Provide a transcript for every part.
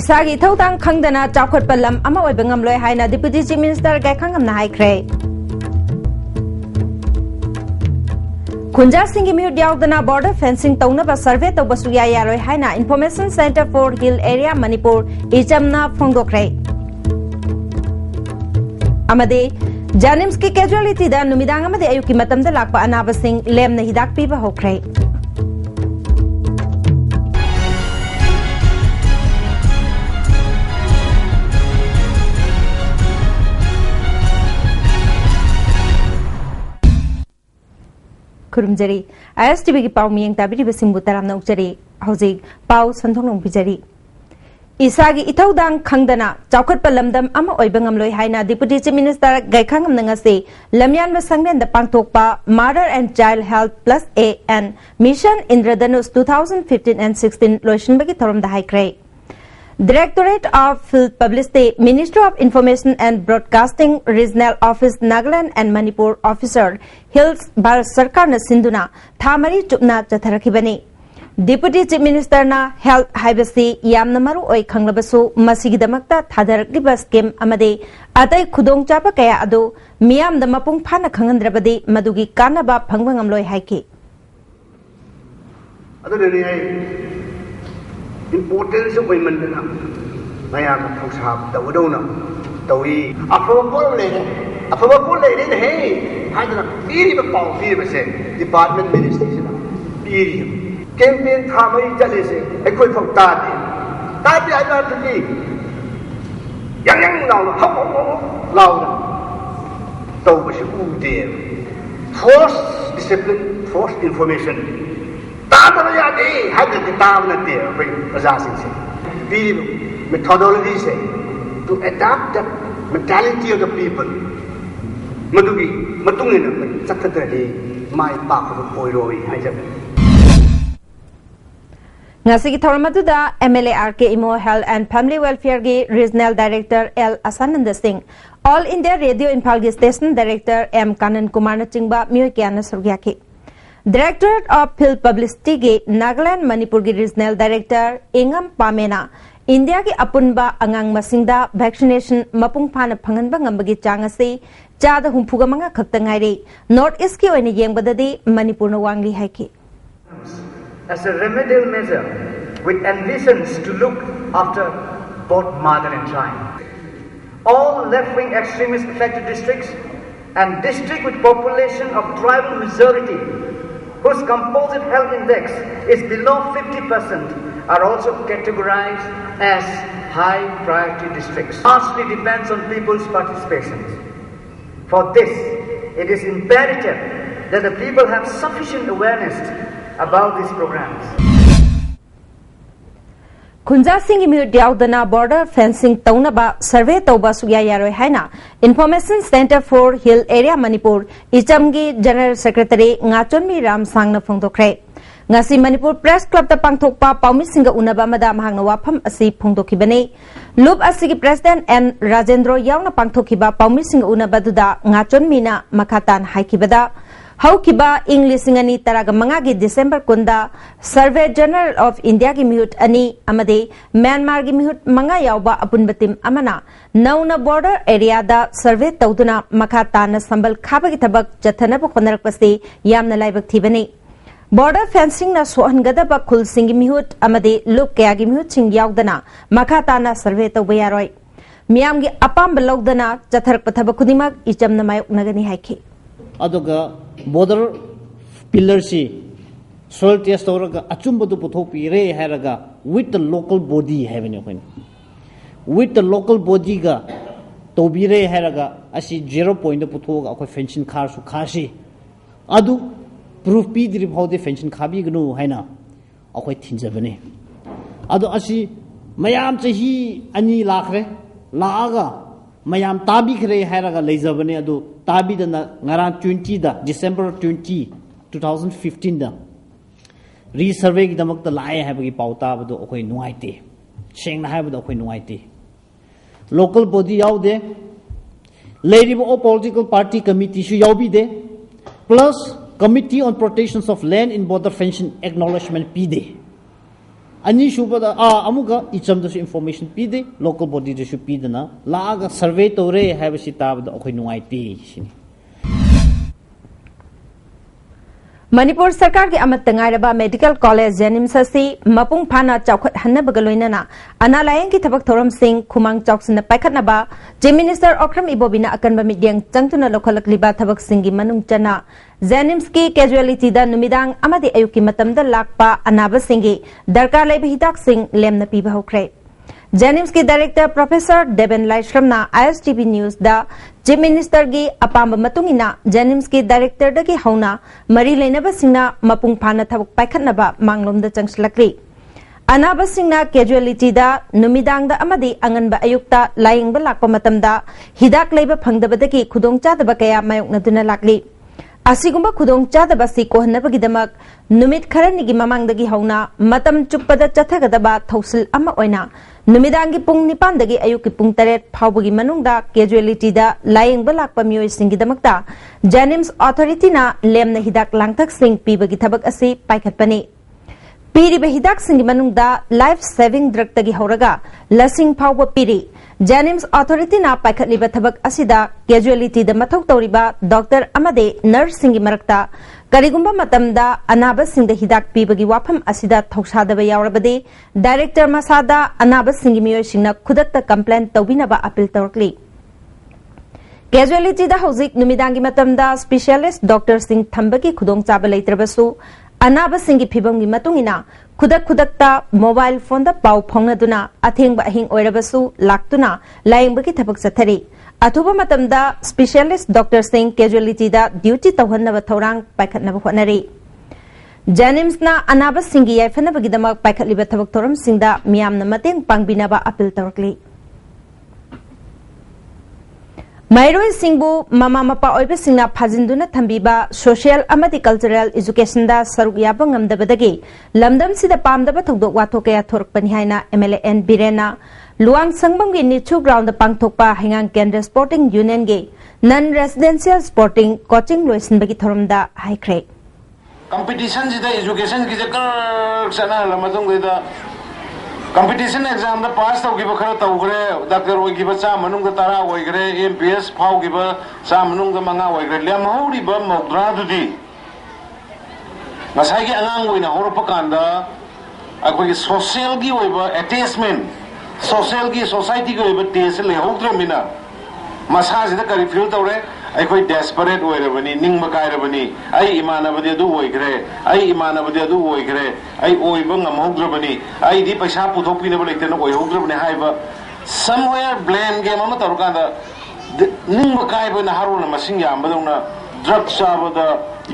Isagi Totang Kangdana Chakot Palam Ama Bengamloy Haina Deputy Chief Minister Gaikangam Naikre. Kunja Singh Mute Yaudana Border Fencing Taunaba Survey to Basuya Yaroi Haina Information Center for Hill Area Manipur Ijamna Fongokre. Amade Janimski casualty da Numidanga de Ayuki Matam de Lakpa Anaba Singh Lem Nahidak Piva Hokre. Kurumjari, Istv ki pau miyang tabiri besimbu taram na ukjari, hauzik pau santhong nong bijari. Isagi itaudang khangdana chawkhat palamdam ama oibangam loi haina Deputy Chief Minister Gaikangam nangase lamyan ba sangren da pangthokpa Mother and Child Health Plus A and Mission Indradhanus 2015 and 16 loishin bagi thoram da haikre. Directorate of Field Publicity, Ministry of Information and Broadcasting, Regional Office, Nagaland and Manipur Officer, Hills Bharat Sarkar na Sinduna, Thamari Chupna Chatharakibani. Deputy Chief Minister na Health Haibasi, Yamna Maru Oi Kanglabasu, Masigidamakta, Thadarakliba Scheme Amade, Atai Kudong Chapa Kaya Ado, Miam the Mapung Pana Kangandrabadi, Madugi Kanaba Pangangamloi Haiki. Importance of women na mayam thosab da wodona tawi approval lady hey hadna piri ba paw piri ba se department ministry se piri campaign thamai chale se ekoi phok ta di ai na thi yang lao taw ba se u de force discipline force information methodology to adapt the mentality of the people. Madugi, matungin sakatari, my papa of Poiroi, Ngasigi Thoramatuda, MLA RK Imo Health and Family Welfare Ge Regional Director L. Asananda Singh, All India Radio Impalgi Station Director M. Kanan Kumar Chingba, Myokiana Surgyaki. Directorate of Field Publicity ge Nagaland Manipur ge Regional Director Ingam Pamena India ge apunba angang masingda vaccination mapung phana phanganba ngambagi changase chada humpuga manga khakta ngaire North East ki oina yengbadadi Manipur na wangli haiki. As a remedial measure which envisions to look after both mother and child. All left-wing extremist affected districts and district with population of tribal majority whose composite health index is below 50% are also categorized as high priority districts. Largely depends on people's participation. For this, it is imperative that the people have sufficient awareness about these programs. Kunja Singh Mute Yaudana Border Fencing Taunaba Survey Toba Suya Yaroi Haina Information Center for Hill Area Manipur Ichamgi General Secretary Ngachonmi Ram Sangna Phongdokre. Ngasi Manipur Press Club ta pangthokpa Paumi Singha Unaba Mada Mahangna wafam asi phongdokibani. Loop asigi President N Rajendro Yauna pangthokiba Paumi Singha Unaba duda Ngachonmi na makatan haikibada. Haukiba English Singani Taraga Mangagi December Kunda Survey General of India ki mihut ani amade Myanmar ki mihut manga yauba apun batim amana nauna border area da survey tauduna makata na sambal khaba ki thabak jathana pa khonarak pasti yamna laibak thibani border fencing na sohangada ba khul sing mihut amade luk kaya ki mihut sing yaudana makata na survey tawba yaroi miyam gi apam balawdana jatharak pa thabak kudimak ichamna mayok nagani haiki adoga border pillar si soil test oraga achumba du puthopi re haraga with the local body having when with the local body ga tobi re haraga asi 0 point puthoga akoi fencing khar su khasi adu proof pi diri phaude fencing khabi gnu haina akoi thinjabane adu asi mayam chahi ani lakhre laaga mayam tabi khre haraga leijabane adu tabi da ngarang 20 da December 20 2015 da resurvey gi damak da lai ha bagi pauta badu akoi nuaite sengna ha badu akoi nuaite local body yaude lady of political party committee shu yaubi de plus committee on protections of land in border fencing acknowledgement pide ani shubada amuga ichamda su information pide local body de su pidana laaga survey tore have si tabda akhoi nuai te sini Manipur Sarkar ki amat tangairaba medical college Janims asi mapung phana chawkhat hannabga loinana analayang ki thabak thoram sing khumang chawksna paikhatnaba Chief Minister Okram Ibobina akanba midyang changtuna lokhalakliba thabak singi manung chana Janims ki casualty da numidang amadi ayuki matamda lakpa anaba singi darkar laiba hidak sing lemna piba hokre Janims ki Director Professor Deben Laishramna ISTV News da Chief Minister ki apamba matungina Janims ki Director da ki hauna mari leinaba singna mapung phana thabak paikhatnaba manglomda changslakri anaba singna casualty da numidang da amadi anganba ayukta layingba lakpa matamda hidak leiba phangdabadagi khudongchadaba kaya mayoknaduna lakli asigumba khudongchadaba si kohanabagi numit kharanigi mamangdagi hauna matam chuppada chathagadaba thausil ama oina numidangi pung nipandagi ayuki pung taret phawbagi manungda casualty da layingba lakpa miyoi singi damakta Janims authority na lemna hidak langthak sing pibagi thabak asi paikhatpani piriba hidak singi manungda life saving drug tagi horaga lasing phawba piri Janims authority na paikhatliba thabak asida casualty da mathau tawriba doctor amade nurse singi marakta karigumba matamda anaba singda hidak pibagi wafam asida thausadaba yaurabade director masada anaba singi miyo singna khudakta complaint tawbinaba appeal tawrkli casualty da hauzik numidangi matamda specialist doctor sing thambagi khudongchaba leitrabasu anaba singi phibamgi matungina khudakta mobile phone da pau phongnaduna athengba ahing oirabasu laktuna layingbagi thabak chathari athuba matamda specialist doctor sing casualty da duty tawhannaba thorang paikhatnaba honari Janims na anaba singi yaifanabagi damak paikhatliba thabak thoram singda miyamna mateng pangbinaba appeal tawrkli Mairoi singbu mama mapa oiba singna phajinduna thambiba social amadi cultural education da saruk yaba ngamdabadagi lamdam sida pamdaba thogdok wathok kaya thorkpani haina MLN Birena luang sangbam gi nichu ground da pangthokpa hingang kendra sporting union ge non residential sporting coaching loisinbagi thoramda haikre competition sida education gi jakar sana lamadong da competition exam da pass tawgiba khara tawgre doctor oigiba cha manung da tara oigre MPS phawgiba cha manung da manga oigre lem hauri ba mogdra dudi masai gi angang oina horopa kanda akoi social gi oiba attachment social gi society gi oiba tes le hokdra mina masa sida kari feel tawre aikoi desperate oirabani ningma kairabani ai imanabadi adu oigre ai imanabadi adu oigre ai oiba ngamhograbani ai di paisa puthokpina balektena oihograbani haiba somewhere blame game ama tarukanda ningma kaiba na haruna masing yambadona drug sabada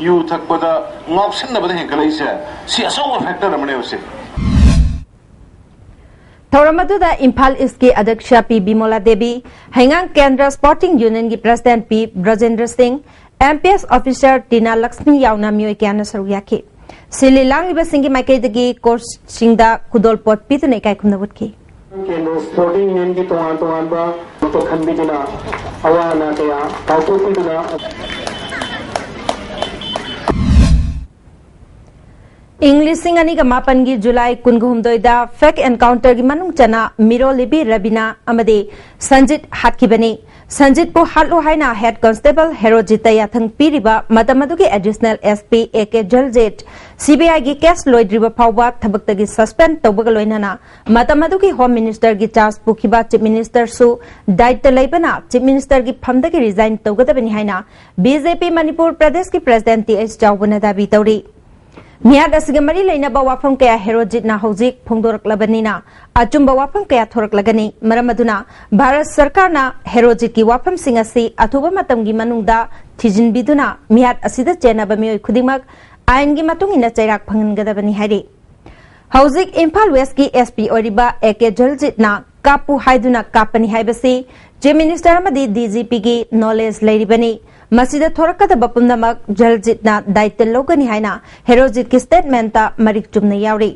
yu thakpada ngopsinabada henkalaise si asawa factor amane ose Thoramaduda Imphal East ki Adyaksha P Bimola Devi Hangang Kendra Sporting Union ki President P Brajendra Singh MPS Officer Tina Lakshmi Yauna Myoy Kyana Saruyaki Sili Langliba Singhi Maikaidagi Course Singda Kudol Pot Pitune Kai Kumnawutki Kendra Sporting Union ki tuan ba to khanbiduna awana kaya tawtopiduna English singani ka mapan gi July kunguhumdoi da fake encounter gi manung chana Miro Libi Rabina amade Sanjit hatkibani Sanjit po hatlo haina head constable Herojita yathang piriba matamadu gi additional SP AK Jaljet CBI gi case loidriba phawba thabakta gi suspend tawbaga loinana matamadu gi home minister gi charge pukhiba chief minister su daitya leibana chief minister gi phamda gi resign tawgadabani haina BJP Manipur Pradesh ki president TH Chawbana dabi tawri Miyag asigamari lainaba wafam kaya herojit na hauzik phongdorak labanina achumba wafam kaya thorak lagani maramaduna Bharat Sarkar na herojit ki wafam singasi athuba matam gi manungda thijin biduna miyat asida chenaba mioi khudingmak ain gi matung ina chairak phangangadabani hairi hauzik Imphal West ki SP oriba AK Jaljit na kapu haiduna kapani haibasi Chief Minister amadi DGP gi knowledge leiribani Masida thorakada bapumnamak Jaljit na daitya logani haina herojit ki statement ta marik chumna yauri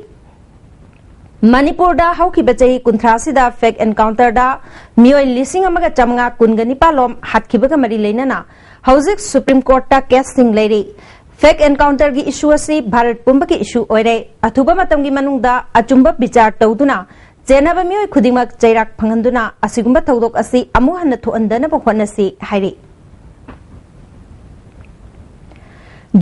Manipur da haukiba chahi kuntrasida fake encounter da mioi lising amaga chamanga kungani palom hatkibaga mari leinana hauzik Supreme Court ta case sing leiri fake encounter की issue असी भारत पुंब की issue ओइरे अथुबा मतम की मनुंगदा अचुंबा विचार तौदुना जेनबा मियोय खुदिमक चैराक फंगंदुना असिगुंबा थौदोक असी अमु हन्न थोअंदनबा होनसी हाइरे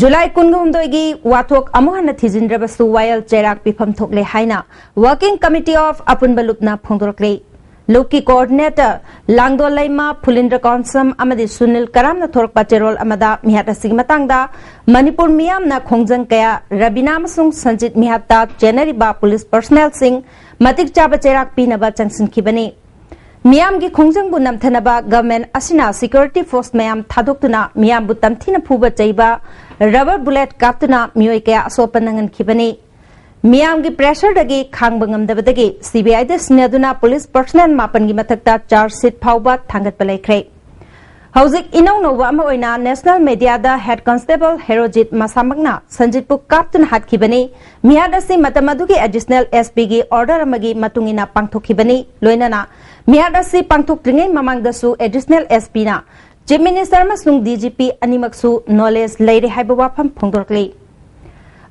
जुलाई 19 की वाथोक अमु हन्न थिजिंद्रबसु वायल चैराक पिफम थोकले हाइना वर्किंग कमिटी ऑफ अपुनबा लुपना फोंदोरकले लुप की कोऑर्डिनेटर लांगदोल लैमा फुलिंद्र कौंसम अमदी सुनील करामना थोरकपा चेरोल अमदा मिहात असिगी मतंगदा मणिपुर मियामना खोंजंग कया रबीना अमसुंग संजित मिहाता चेनरीबा पुलिस पर्सनल सिंह मतिक चाबा चेराक पीनबा चंगसिनखिबनी मियाम की खोंजंगबु नमथनबा गवर्नमेंट असिना सिक्योरिटी फोर्स मयाम थादोक्तुना मियामबु तमथिना फुबा चैबा रबर बुलेट काप्तुना मियोय कया असोप नंगनखिबनी मियाम की प्रेशर दगी खांग नमदबदगी सीबीआई दे सिनेदुना पुलिस पर्सनल मापन की मथक्ता चार्ज शीट फाउबा थांगतपा लेख्रे हौजिक इनौ नौबा अमा ओइना नेशनल मीडिया दा हेड कांस्टेबल हेरोजित मसामकना संजितपु काप्तुन हातखिबनी मियाद असि मतम अदुगी एडिशनल एसपी की ऑर्डर अमगी मतुंगिना पांगथोखिबनी लोइनाना मियाद असि पांगथोक्त्रिङै ममांगदसु एडिशनल एसपी ना चीफ मिनिस्टर अमसुंग डीजीपी अनिमकसु नॉलेज लेरे हाइबा वाफम फोंदोरकले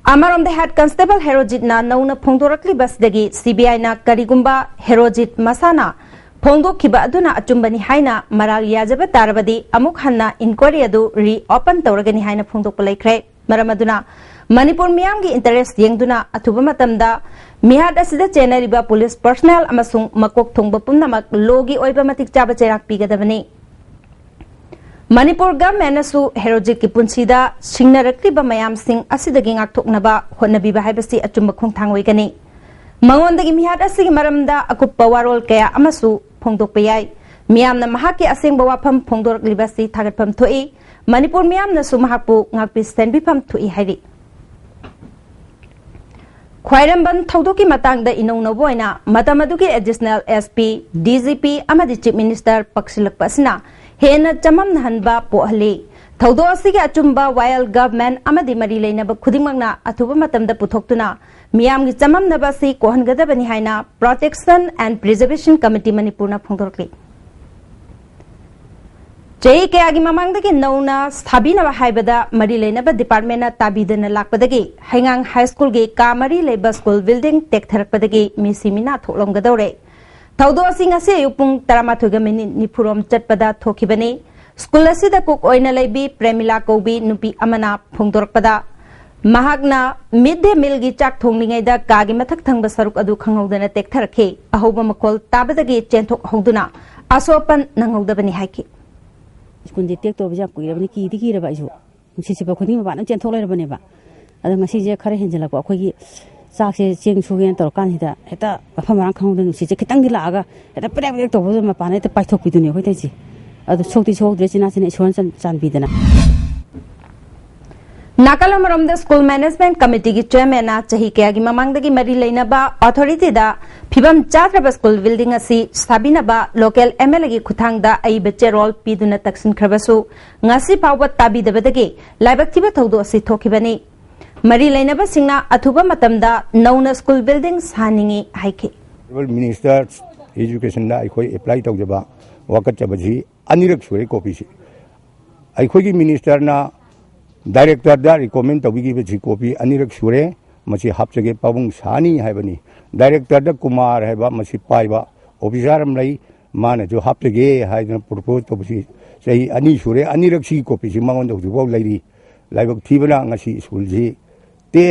अमरोम हेड कांस्टेबल हेरोजित ना नौना फोंदोरकली बसदगी सीबीआई ना करिगुंबा हेरोजित मसाना फोंदोखिबा अदुना अचुंबनी हाइना मराल याजबा तारबदी अमुक हन्ना इंक्वायरी अदु री ओपन तौरगनी हाइना फोंदोकपा लेख्रे मरम अदुना मणिपुर मियाम की इंटरेस्ट येंगदुना अथुबा मतमदा मिहाद असिदा चेनरीबा पुलिस पर्सनल अमसुंग मकोक थोंबा पुनमक लोगी ओइबा मतिक चाबा चेराक पीगदबनी मणिपुर गवर्नमेंट हेरोजित की पुंसीदा सिंगनरक्लिबा मयाम Singh असिदगी ngaktoknaba hotnabiba haibasi achumba khongthang oigani mangondagi mihat asigi maramda akuppa warol kaya amasu phongdokpa yai miyamna mahakki asengba wafam phongdoraklibasi thagatpham thoi manipur miyamna su mahakpu ngakpi senbifam thoi hairi ख्वाइरंबन थौदोकी मतंगदा इनौनबोइना मतमदुगी additional SP DGP अमदी chief minister पक्षिलकपसना हेन चमम नहनबा पोहले थौदो असिगे अचुंबा vial government अमदी मरी लेनबा खुदिमंगना अथुबा मतमदा पुथोक्तुना मियामगी चमम नबासी कोहनगदबनी हाइना प्रोटेक्शन एंड प्रिजर्वेशन कमिटी मणिपुरना फोंदोरकले चई कयागी ममांगदगी नौना स्थाबिनबा हाइबदा मरी लेनबा डिपार्टमेंट ताबीदना लाकपदगी हैंगांग हाई स्कूल गे का मरी लेबा स्कूल बिल्डिंग टेकथरकपदगी मिसिमिना थोलमगदौरे थौदो असिंग असे युपुंग 13:40 चटपदा थोखिबनी स्कूल असिदा कुक ओइना लेबी प्रेमिला कौबी नुपी अमना फोंदोरकपदा महागना मिड डे मील गी चाक थोंगलिङैदा कागी मथक थंगबा सरुक अदु खंगौदना टेकथरखे अहौबा मकोल ताबदगी चेंथोक हौदुना आसोपन नंगौदबनी हाइकी स्कूल टेक तो बजा कुइरबनी की रबा इसु सिसिबा खुदिंग बाना चेंथोक लेरबनेबा अदा ngasi खरे हेंजलको अखोगी चाकसे चेंग सुगेन तौरकान हिदा हेता मफमरां खंगदन सिसे खितंग दिलागा हेता प्रेक तौबो मपाने ते पाइथोकपिदुनि होइतैसि अदु सोक्ति सोक्द्रे चिनासिने इश्वरन चानबिदना नाकालमरम द स्कूल मैनेजमेंट कमिटी की चेयरमैन चाही कयागी ममांगदगी मरी लेनबा अथॉरिटी दा फिबम चात्रब स्कूल बिल्डिंग असी स्थाबिनबा लोकल एमएलए की खुथांगदा अइबे चेरोल पीदुना तक्सिन खरबसु ngasi फावबा ताबीदबदगी लाइबक्तिबा थौदो असी थोखिबनी मरी लेनबा सिंगना अथुबा मतमदा नौना स्कूल बिल्डिंग सानिंगी हाइखे मिनिस्टर एजुकेशन दा अखोय अप्लाई तौजबा वकत चबजी अनिरक सुरे कॉपी अखोय मिनिस्टर ना डायरेक्टर दा रिकमेंड तौगी कॉपी अनिरक सुरे मसी हापचगे पाबुंग सानी हाइबनी डायरेक्टर दा कुमार हाइबा मसी पाइबा ऑफिसर अम लई माने जो हापचगे हाइदन प्रपोज तौबसी सही अनि सुरे अनिरक सी कॉपी सी मंगन दौजुबो लैरी लाइबक थीबना ngasi स्कूल जी ते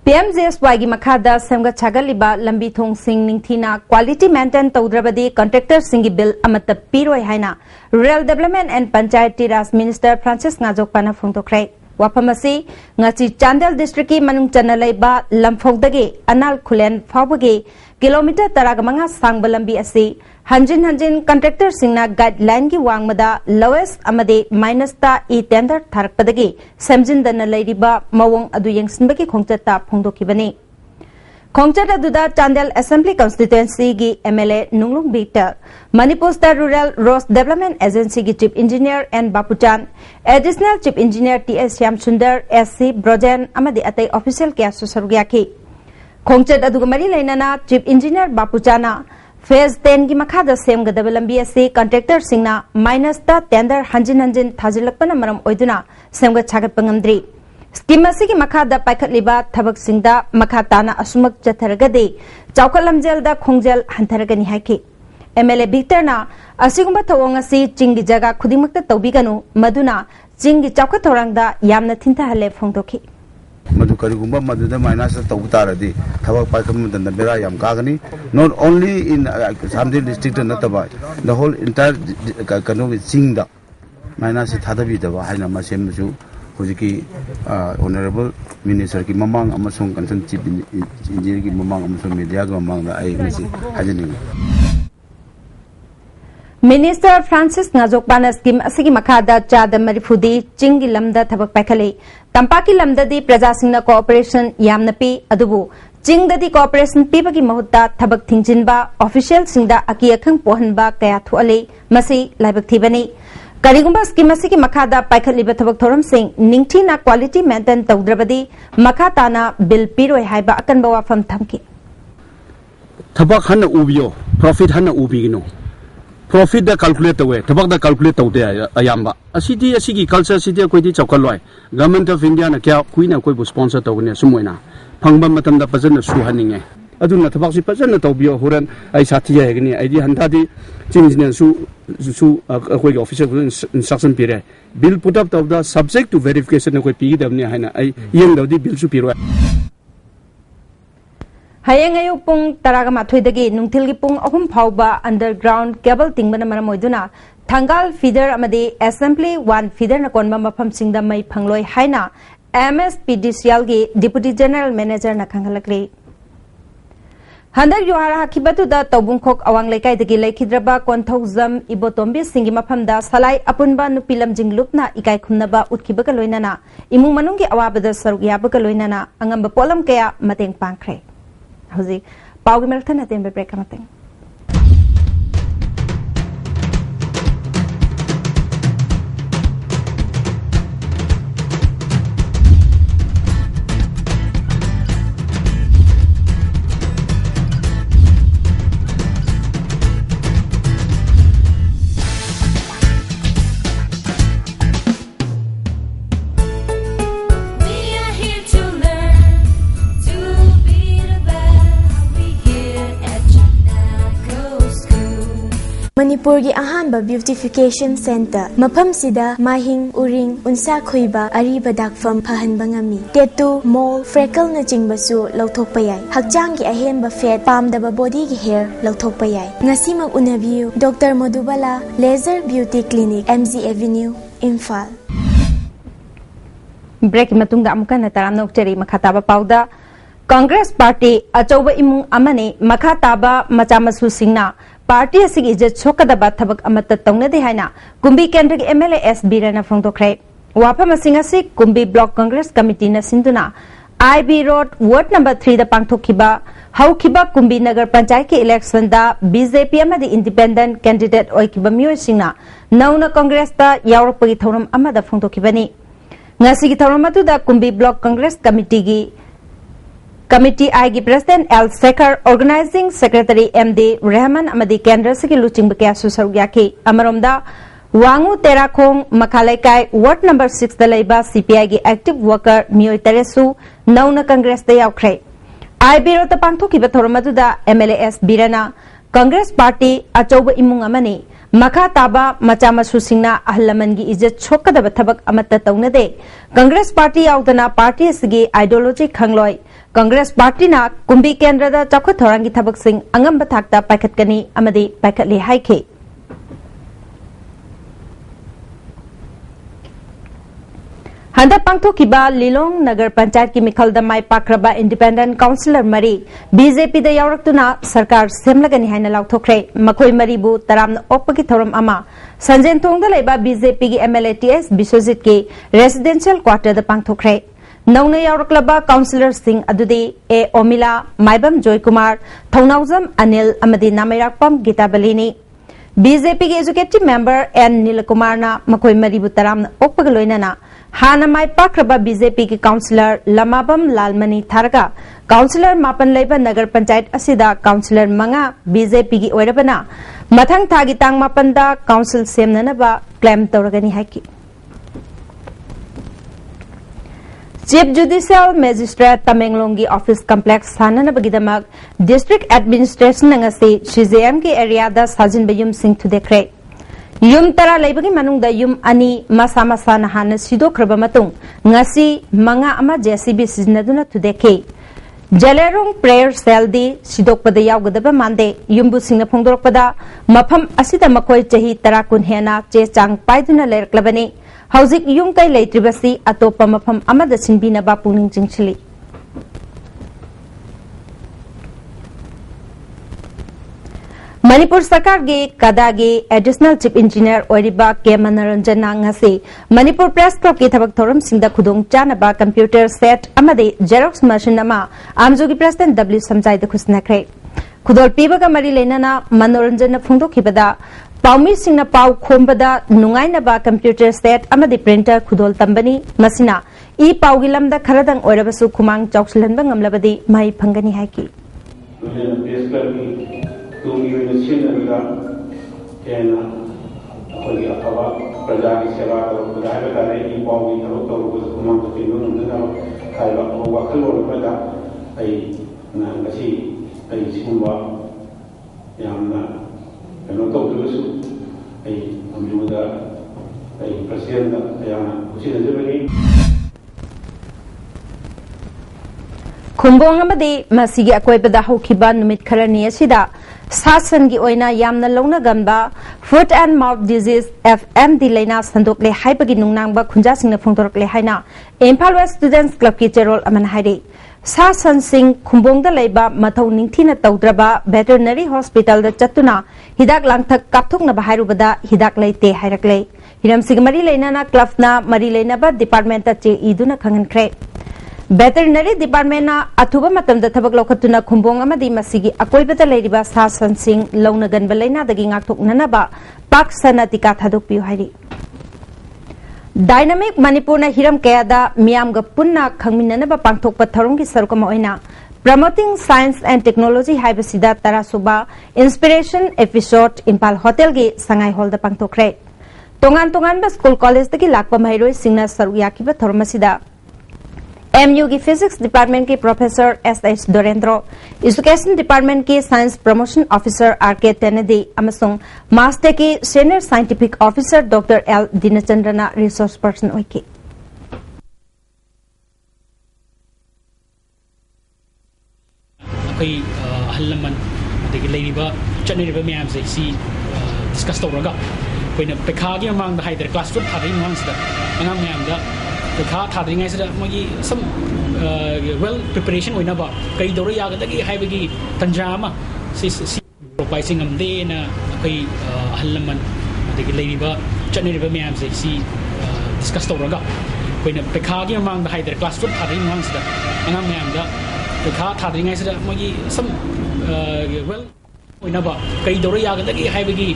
पीएमजेएसवाई की मखादा सेमगत छागलिबा लंबी थोंग सिंग निंगथीना क्वालिटी मेंटेन तौद्रबदी कॉन्ट्रैक्टर सिंगी बिल अमत पीरोय हाइना rural development and panchayati raj minister Francis नाजोकपाना फोंदोखरे वाफमसी ngasi चांदेल डिस्ट्रिक्ट की मनुंग चना लेबा लमफौदगे अनाल खुलेन फावगे किलोमीटर 15 सांगबा लंबी असी हंजिन हंजिन कॉन्ट्रैक्टर सिंगना गाइडलाइन की वांगमदा लोएस्ट अमदे माइनस ता ई टेंडर थारकपदगे सेमजिनदना लेरिबा मवोंग अदु यंगसिनबकी खोंगचता फोंदोखिबनी खोंगचत अदुदा चांदेल असेंबली कॉन्स्टिट्यूएंसी की एमएलए नुंगलुंग बीटर Manipur state rural road development agency की चीफ इंजीनियर एन बापुचान additional chief engineer TS Shyam Sundar SC ब्रोजेन अमदे अतै ऑफिशियल क्या सुसरुग्याखी खोंगचत अदुग मरी लेनना चीफ इंजीनियर बापुचाना फेज 10 की मखादा सेमगदब लंबी असे कॉन्ट्रैक्टर सिंगना माइनस ता टेंडर हंजिन हंजिन थाजिलकपना मरम ओइदुना सेमगद छागत पंगमद्री स्कीम की मखादा पाइखतलिबा थबक सिंगदा मखाताना असुमक जथरगदे चौकत लमजेलदा खोंजेल हंथरगनी हाइकी एमएलए विक्टरना असिगुंबा थवंग असि चिंगी जगह खुदिमक्ता तौबिगनु मदुना चिंगी चौकत थौरांगदा यामना थिंथहले फोंदोखी मधु करिगुंबा मधुदा माइनस तौब तारदी थबक पाइखम मदन बेरा याम कागनी नॉट ओनली इन सामदे डिस्ट्रिक्ट नतबा द होल इंटायर कनो चिंगदा माइनस थादबी दबा हाइना मसेमसु हुजिकी ऑनरेबल मिनिस्टर की ममांग अमसों कंसर्न चीफ इंजीनियर की ममांग अमसों मीडिया की ममांग दा आई मसी हाजनिंग मिनिस्टर फ्रांसिस नाजोकबाना स्कीम असगी मखादा चाद मरिफुदी चिंगी लमदा थबक पाइखले तंपाकी लमददी प्रजासिंगना कोऑपरेशन यामनपी अदुबु चिंगददी कोऑपरेशन पीबगी महुत्ता थबक थिंजिनबा ऑफिशियल सिंगदा अकी अखंग पोहनबा कया थुअले मसी लाइबक थीबनी करिगुंबा स्कीम असगी मखादा पाइखलिबा थबक थोरम सिंग निंगथीना क्वालिटी मेंटेन तौद्रबदी मखाताना बिल पीरोय हाइबा अकनबा वाफम थमकी थबक हन उबियो प्रॉफिट हन उबिगिनो प्रॉफिट दा कैलकुलेट तवे थबक दा कैलकुलेट तौदे अयाम्बा असिदी असिगी कल्चर सिदी कोइदी चौकलॉय गवर्नमेंट ऑफ इंडिया ना क्या कुइना कोइबु स्पॉन्सर तौगने सुमोइना फंगबा मतमदा पजन सुहनिंगे अदुना थबक सि पजन तौबियो होरन आई साथी हेगनी आईदी हंतादी चिंजने सु कोइगी ऑफिसर को इंस्ट्रक्शन पिरे बिल पुट अप तौदा सब्जेक्ट टू वेरिफिकेशन कोइ पीदबने हाइना आई येंगदौदी बिल सु पिरो हयेंग अयुक पुंग तरागा माथोइदगी नुंथिलगी पुंग अहुम फाउबा अंडरग्राउंड केबल तिंगबना मरम ओइदुना थंगाल फीडर अमदे असेंबली 1 फीडर न कोनबा मफम सिंगदा मई फंगलोय हाइना एमएसपीडीसीएल गी डिप्यूटी जनरल मैनेजर न खंगलकले हंदर युहारा हकीबतुदा तौबुंखोक अवांग लेकाइदगी लेखिद्रबा कोंथौजम इबोतोम्बी सिंगी मफमदा सलाई अपुनबा नुपिलम जिंगलुपना इकाई खुमनबा उतखिबगा लोइनाना इमुंग मनुंगी अवाबदा सरुग याबगा लोइनाना अंगंबा पोलम कया मतेंग पांखरे हौजी पाउगी मेलथन अतें ब्रेक कमतें मणिपुर की अहानबा ब्यूटिफिकेशन सेंटर मफम सिदा माहिंग उरिंग उनसा खुइबा अरीबा दाकफम फहनबा ngami टेटू मोल फ्रेकल न चिंगबसु लौथोकपा याय हकचांग की अहेनबा फेट पामदबा बॉडी की हेयर लौथोकपा याय ngasimak unabiu doctor Madhubala laser beauty clinic MG avenue Imphal break मतुंग अमुका नताराम नोक्चरी मखाताबा पाउदा कांग्रेस पार्टी अचौबा इमुंग अमने मखाताबा मचामसु सिंगना पार्टी असिगी इज्जत छोकदबा थबक अमत तौनदे हाइना कुंबी केंद्र के एमएलए एस बीरना फोंदोखरे वाफम असिंग असि कुंबी ब्लॉक कांग्रेस कमिटी न सिंधुना आईबी रोड वार्ड नंबर 3 दा पांगथोखिबा हौखिबा कुंबी नगर पंचायत के इलेक्शन दा बीजेपी अमदि इंडिपेंडेंट कैंडिडेट ओइकिबा मियोसिंगना नौना कांग्रेस दा यावरपगी थौरम अमदा फोंदोखिबनी ngasi थौरम अदुदा Kumbi block Congress committee I की president L Shekhar organising secretary MD Rahman अमदी केंद्र से लुचिंग बकिया सुसरुया की अमरोमदा वांगू तेराखोंग मखालेकाय वार्ड नंबर 6 दा लेबा सीपीआई की एक्टिव वर्कर मियोय तरेसु नौना कांग्रेस दा यावख्रे आई बीरो ता पांथोखिबा थौरम अदुदा एमएलए एस बीरना कांग्रेस पार्टी अचौबा इमुंग अमनी मखा ताबा मचामसु सिंगना अहलमन की इज्जत छोकदबा थबक अमत तौनदे कांग्रेस पार्टी यावदना पार्टी असगी आइडियोलॉजी खंगलोय कांग्रेस पार्टी ना कुंबी केंद्र दा चौखत थौरांगी थबक सिंग अंगम थाकता पाइखतकनी अमदी पाइखतले हाइखे हंदा पांथोखिबा लिलोंग नगर पंचायत की मिखल माई पाख्रबा इंडिपेंडेंट काउंसिलर मरी बीजेपी दा यावरक्तुना सरकार सेमलगनी हाइना लाउथोखरे मखोय मरीबु तरामना ओपकी थौरम अमा संजेनथोंगदा लेबा बीजेपी की एमएलए टीएस बिश्वजित के रेसिडेंशियल क्वार्टर दा पांथोखरे नौना यावरक्लबा काउंसिलर सिंह अदुदे ए ओमिला माइबम जॉय कुमार थौनाउजम अनिल अमदी नामेराकपम गीताबलीनी बीजेपी के एजुकेटिव मेंबर एन नीलकुमार ना मकोई मरीबु तराम ओपग लोइनाना हाना माई पाख्रबा बीजेपी के काउंसिलर लमाबम लालमनी थारगा काउंसिलर मापन लेबा नगर पंचायत असिदा काउंसिलर मंगा बीजेपी की ओइरबना मथंग थागी तांग मापनदा काउंसिल सेमननबा क्लेम तौरगनी हाइकी चीफ जुडिशियल मजिस्ट्रेट तमेंगलोंगी ऑफिस कॉम्प्लेक्स साननबगिदमक डिस्ट्रिक्ट एडमिनिस्ट्रेशन नंगसे सीजेएम के एरिया दा साजिन बयुम सिंह थुदेख्रे युम तरा लेबगी मनुंगदा युम अनि मसा मसा नहान सिदोख्रबा मतुंग ngasi manga ama JCB siznaduna thudekhe Jalerong prayer cell di sidokpada yawgadaba mande yumbu singna phongdorokpada mafam asida makoi chahi tarakun hena che chang paiduna leraklabani Hauzik yung kay leitribasi atopa mafam amada sinbinaba puning jingchili Manipur Sarkar ge Kadage Additional Chief Engineer Oiriba K Manaranjan ngase Manipur Press Club ke thabak thoram singda khudong chanaba computer set amade Xerox machine ama amjogi President W Samjai da khusna kre khudol pibaga mari lenana Manaranjan phungdo khibada Paumi singna pau khombada nungai na ba computer set amade printer khudol tambani masina e paugilam da kharadang oirabasu khumang chaukslan ba ngamlabadi mai phangani haiki Tungi wina sinarga kena apalagi akawa prajagi seva atau budaya kare ini bawi atau tahu kumang ketinu nunda kaya bawa keluar pada ai na kasi ai semua yang na kena tahu dulu su ai amjuda ai presiden yang usia jadi Kumbong amade masigi akoibada hokiba numit kharani asida sasan gi oina yamna longna gamba foot and mouth disease FMD laina sandokle haibagi nungnangba khunja singna phongdorkle haina Impal West Students Club ki cherol aman haire sasan sing kumbong da leiba mathau ningthina tawdraba veterinary hospital da chatuna hidak langthak kapthokna bahairubada hidak leite hairakle hiram sigmari laina na club na mari laina ba department ta che iduna khangankhre Veterinary Department na athuba matam da thabak lokhatuna khumbong amadi masigi akoibata leiriba sa sansing launa ganba laina dagi ngakthoknana ba pak sanatika thadokpiu hairi Dynamic Manipur na hiram kayada miyam ga punna khangminana ba pangthokpa tharongki sarukama oina Promoting Science and Technology haibasida tarasuba Inspiration Episode Impal Hotel ge sangai hall da pangthokre tongan ba school college dagi lakpa mairoi singna saruyaki ba thormasida MU की physics department के professor S.H. Dorendro, education department के science promotion officer R.K. Tenedi, अमसुंग master के senior scientific officer doctor L. Dinachandrana resource person okay अखई हल्लमन अदगी लेरिबा चनरिबा मैम से सी डिस्कस तौरगा कोइना पेखागी मांग हाइदर क्लास 2 थादि मांगसदा अंगाम मैम दा पेखा थादरिङै सदा मगी सम वेल प्रिपरेशन होइना बा कई दौर यागदगी हाइबगी तंजामा सी प्रोपाइसिंग हमदे ना अखई हल्लमन अदगी लेरिबा चनरिबा मैम से सी डिस्कस तौरगा कोइना पेखागी मांग हाइदर क्लास 2 थादि मांगसदा अंगाम मैम दा पेखा थादरिङै सदा मगी सम वेल होइना बा कई दौर यागदगी हाइबगी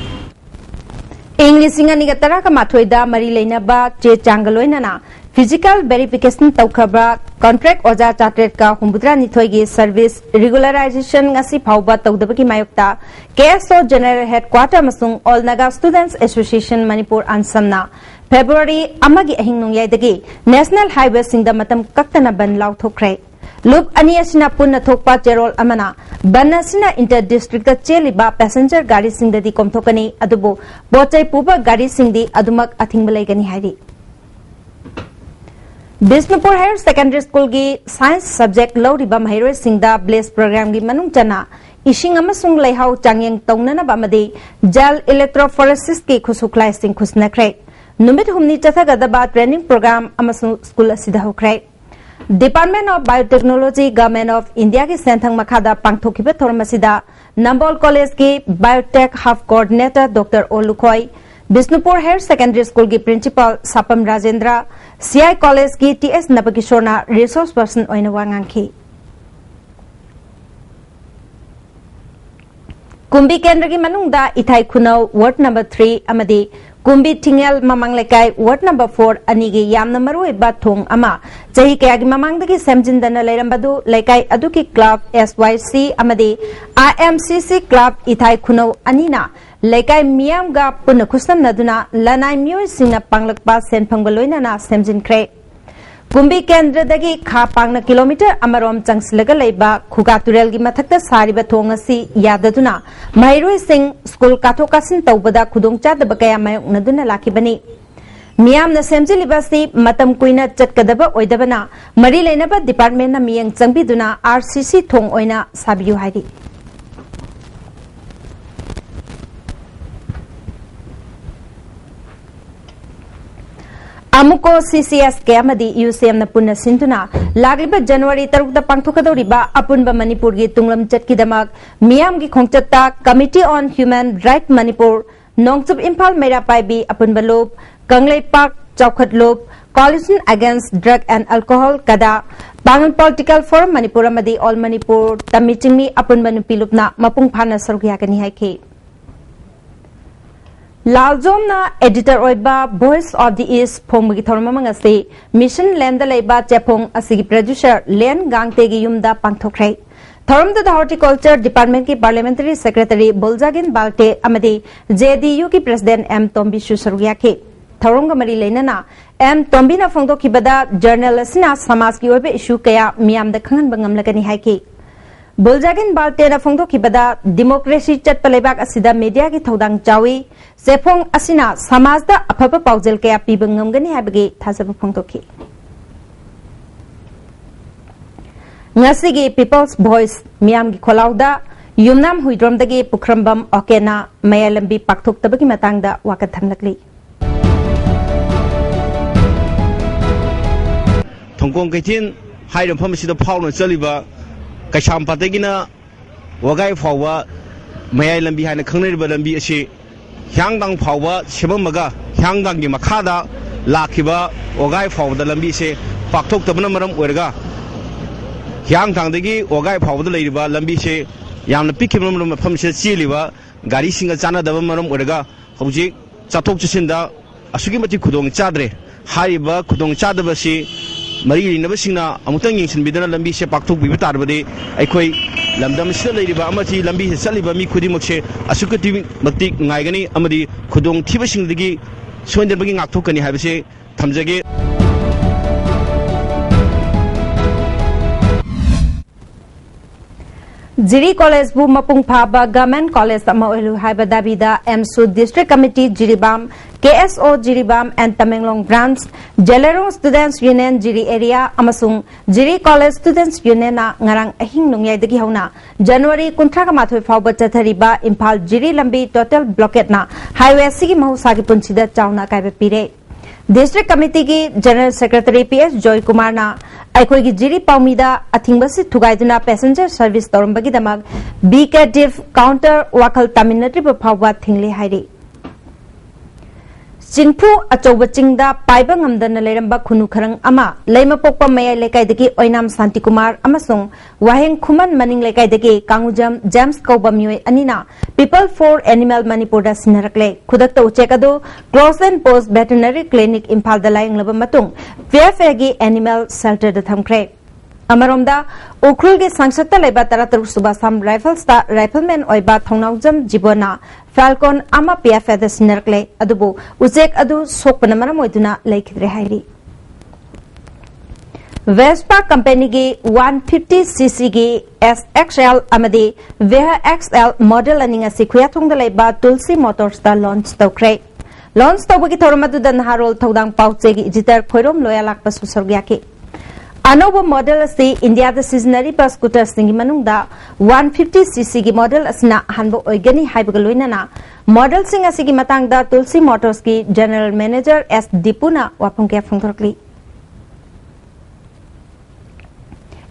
English singa tara ka mathoida mari leina ba che changaloina na physical verification tawkhaba contract oja chartered ka humbudra nithoi gi service regularization ngasi phauba tawdabaki mayokta KSO general headquarter masung all naga students association Manipur ansamna February amagi ahing nongyai dagi national highway singda matam kaktana ban law thokre Loop ani asina punna thokpa cherol amana banasina inter district da cheliba passenger gari singdadi komthokani adubo bochai puba gari singdi adumak athingbalai gani hairi Bisnupur Higher Secondary School gi science subject loriba mahiroi singda blaze program gi manung chana ishing amasung leihau changyeng tongnana bamadi jal electrophoresis ki khusuklai sing khusnakre numit humni chathagadaba training program amasung school asida hokre Department of Biotechnology Government of India के सेंथंग मखादा पांगथोकिबे थोरमसिदा Nambol college के biotech hub coordinator doctor ओलुखोई Bishnupur higher secondary school की principal Sapam Rajendra CI college की TS नबकिशोरना रिसोर्स पर्सन ओइना वांगांखी Kumbi Kendra ki manungda Ithai Khunau Ward number 3 amadi Kumbi Tingel Mamang Lekai Ward number 4 anigi yamna marui ba thong ama jahi kaya gi mamang dagi samjindana leirambadu lekai aduki club SYC amadi IMCC club Ithai Khunau anina lekai miyam ga puna khusam naduna lanai miyoi singna panglakpa sen phangbaloi na samjinkhre Kumbi Kendra dagi kha pangna kilometer amarom changsilaga leiba khuga turel gi mathakta sariba thong asi yadaduna mairoi sing school kathokasin tawbada khudongcha daba kaya mayoknaduna lakibani miyamna semjiliba si matam kuina chatkadaba oidabana mari leinaba department na miyang changbiduna RCC thong oina sabiyu hairi Amuko CCS Kamadi UCM na punna sintuna lagliba January 3 da pangthokadoriba apunba Manipur gi tunglam chatkidamak miyam gi khongchatta Committee on Human Right Manipur Nongchup Imphal Mera Paibi apunba lob Kanglei Park Chawkhat lob Coalition Against Drug and Alcohol kada Bangan Political Forum Manipur amadi All Manipur tamichingmi apunba nupilupna mapung phana sarugya kani haike Laljomna editor oiba Voice of the East phongmagi thormamang ase Mission Land laiba chepong asigi producer Len Gangtegi yumda pangthokrai Thoramda the Horticulture Department ki Parliamentary Secretary Bolzagin Balte amadi JDU ki President M Tombi Susarugya ke Thoronga mari leinana M Tombi na phongdokibada journalist na samaj ki oiba issue kaya miyamda khangan bangam lagani haike Bolzagin Balte na phongdokibada democracy chat palebak asida media ki thodang chawi Sefong asina samajda afaba paujel kaya pibang ngamgani habagi thajaba phongdokhi Ngasigi People's Voice miyam gi kholauda yumnam huidromdagi pukrambam okena mayalambi pakthoktabagi matangda wakat thamlakli Thongkong kaitin hairam phamasida phawna chaliba kaisam patagina wagai phawwa mayalambi haina khangnariba lambi asi Hyangdang Power Shibamaga Hyangdang Makada Lakiba Ogai for the Lambi Paktok the Manamaram Urga Hyangdang the Ogai Power the Lady Lambi Yam the Pikim Pamsha Siliva Gari Singa Zana the Maram Urga Hoji Chatok Chisinda Asukimati Kudong Chadre Hariba Kudong Chadabasi Marie Navasina Amutang in Bidana Lambi Paktok Bitabade Aikoi Lamdam Saliba Amati Lambi Saliba Mi Kudimoche Asukati Matik Nagani Amadi Kudong Tibashing Digi Swindle Bringing Atokani Habse Tamzage Jiri College bu mapung phaba Government College ama oilu haiba dabida MSU District Committee Jiribam KSO Jiribam and Tamenglong Branch Jelerong Students Union Jiri Area amasung Jiri College Students Union na ngarang ahing nungyai dagi hauna January 19 phauba chathariba Imphal Jiri lambi total blockade na highway sigi mahusa gi punchida chauna kaiba pire District Committee ki General Secretary PS Joy Kumar na aikoi gi Jiri Paumida athingbasi thugaiduna passenger service torambagi damag BKDF counter wakal taminatri phawwa thingle hairi Chinphu achoba chingda paiba ngamdana leramba khunu kharang ama leima pokpa maya lekai deki oinam Santi Kumar amasung waheng khuman maning lekai deki kangujam James Kauba mioi anina People for Animal Manipur da sinarakle khudakta uchekadu Closeland Post Veterinary Clinic Imphal da laing laba matung VFA gi animal shelter da thamkre Amaromda Ukrul ge sangsakta leba taratar subasam rifles ta rifleman oiba thongnaujam jibona Falcon ama PFA da sinarkle adubu ujek adu sokpana maram oiduna laikhidre hairi Vespa company gi 150cc gi SXL amadi VHXL model aninga sikhuya thongda leba Tulsi Motors da launch tawkre launch tawbagi thoramadu da naharol thodang pauche gi editor khoirom loya lakpa susorgya ki Anova model asi India the seasonary bus scooter singi manungda 150cc gi model asna hanbo oigani haibagaloina na model sing asigi matangda Tulsi Motors ki general manager S Dipuna wapungke phongthorkli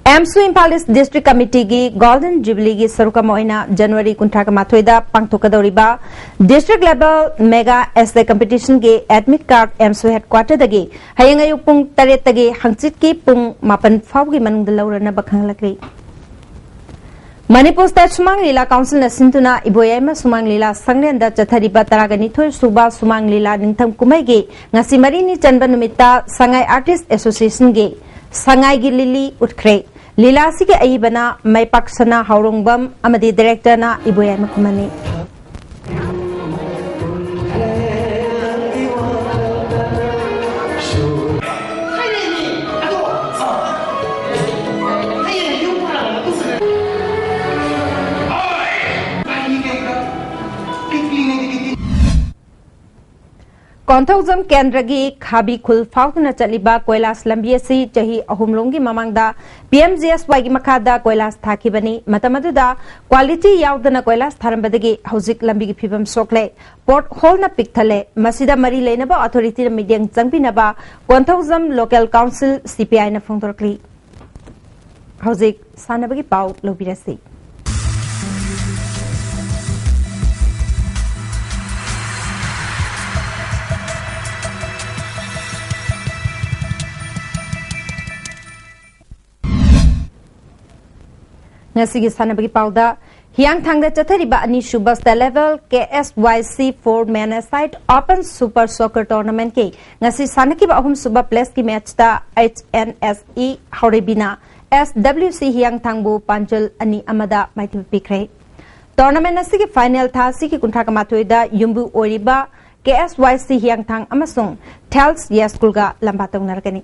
MSU Imphal District Committee gi Golden Jubilee gi sarukam oina January 19 da pangthokadoriba district level mega essay competition gi admit card MSU headquarter dagi hayang ayu pung 8 dagi hangchit ki pung 8 faw gi manung da lawrana bakhang lakri Manipur State Sumang Lila Council na sintuna iboyama Sumang Lila sanglen da chathariba taragani thoi suba Sumang Lila ningtham kumai ge ngasi marini chanba numita Sangai Artist Association ge Sangai gi lili utkre Lila si ge aibana mai paksana haurongbam amadi director na iboyama kumani Konthozam Kendragi Khabi Khul Fautuna Chaliba Koilas Lambiasi Jahi Ahumlongi Mamangda PMGSY gi Makada Koilas Thakibani Matamaduda Quality Yaudana Koilas Tharambadagi Hauzik Lambi gi Phibam Sokle Port Hall na Pikthale Masida Mari Lenaba Authority na Mediang Changbinaba Konthozam Local Council CPI na Phongtorkli Hauzik Sanabagi Pau Lobirasi Ngasigi sanabagi pauda hiang thangda chathariba ani subasta level KSYC 4 man aside open super soccer tournament ke ngasi sanakiba ahum suba place ki match ta HNSE Hauribina SWC hiang thangbu panchal ani amada maithim pikre tournament asigi final tha sigi kunthaka mathoida yumbu oriba KSYC hiang thang amasung Thales Yaskulga lambatong narkani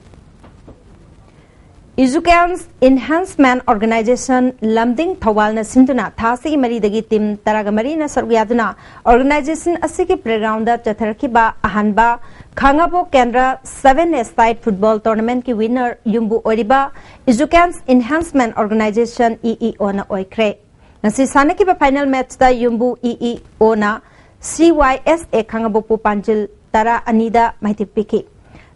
Izukan's Enhancement Organization Lamding Thawal na sintuna thasi maridagi team taragamari na sargyaduna organization asigi playground da chatharakiba ahanba Khangabo Kendra 7-a-side football tournament ki winner yumbu oriba Izukan's Enhancement Organization EEO na oikre nasi sanakiba final match da yumbu EEO na CYSA Khangabo pu panjil tara anida maitipiki